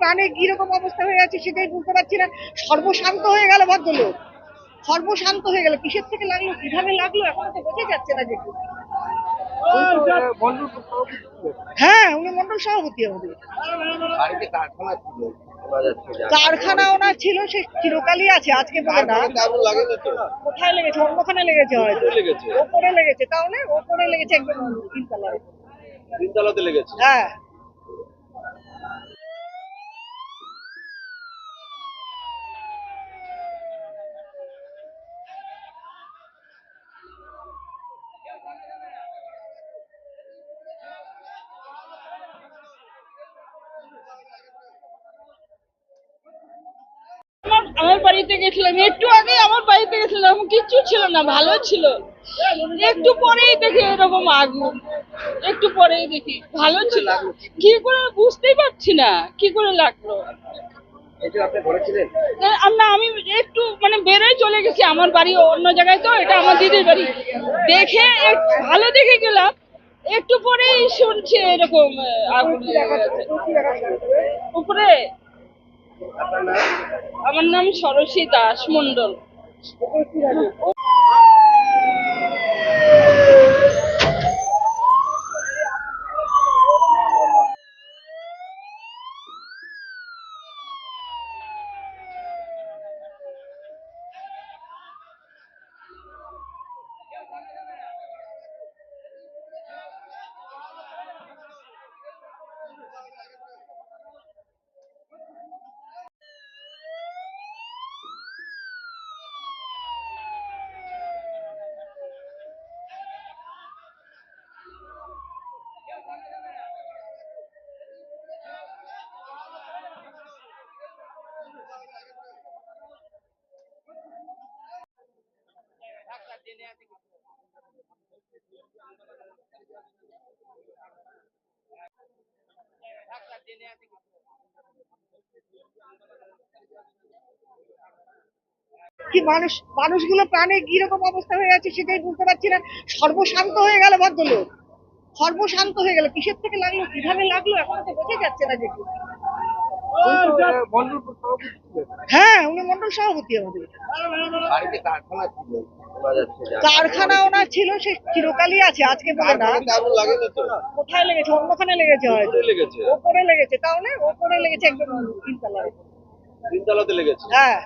প্রাণে কিরকম অবস্থা হয়ে আছে সেটাই বুঝতে পারছি না। সর্বশান্ত হয়ে গেল ভদ্রলোক, সর্বশান্ত হয়ে গেল। কিসের থেকে লাগলো, কিভাবে লাগলো, এখনো তো বোঝা যাচ্ছে না যে। হ্যাঁ, উনি মন্ডল সভাপতি আমাদের। বাড়িতে কারখানা ছিল, শোনা যাচ্ছে কারখানা ওনার ছিল, সে চিরকালই আছে, আজকে বলে না। আগুন লাগেনি তো? কোথায় লেগেছে? অন্যখানে লেগেছে হয়তো। লেগেছে, ওপরে লেগেছে, তাহলে ওপরে লেগেছে একদম তিনতলায়। তিনতলাতে লেগেছে। হ্যাঁ। আমার বাড়িতে গেছিলাম, একটু আগে আমার বাড়িতে গেছিলাম, কিচ্ছু ছিল না, ভালো ছিল। একটু পরেই দেখি এরকম আগুন, একটু পরেই দেখি ভালো ছিল। কি করে বুঝতেই পারছি না কি করে লাগলো। আমি একটু মানে বেরোয় চলে গেছি, আমার বাড়ি অন্য জায়গায়, তো এটা আমার দিদির বাড়ি। দেখে ভালো দেখে গেলাম, একটু পরেই শুনছি এরকম আগুন লেগে গেছে উপরে। আমার নাম সরসী দাস মন্ডল। কি মানুষগুলো প্রাণে কিরকম অবস্থা হয়ে আছে সেটাই বুঝতে পারছি না। সর্বশান্ত হয়ে গেল ভদ্রলোক, সর্বশান্ত হয়ে গেল। কিসের থেকে লাগলো, কিভাবে লাগলো, এখনো তো বোঝা যাচ্ছে না যে। হ্যাঁ, উনি মন্ডল সভাপতি আমাদের। বাড়িতে কারখানা ছিল, শোনা যাচ্ছে কারখানা ওনার ছিল, সে চিরকালই আছে, আজকে বলে না। আগুন লাগেনি তো? কোথায় লেগেছে? অন্যখানে লেগেছে হয়তো। লেগেছে, ওপরে লেগেছে, তাহলে ওপরে লেগেছে একদম তিনতলায়। তিনতলাতে লেগেছে। হ্যাঁ।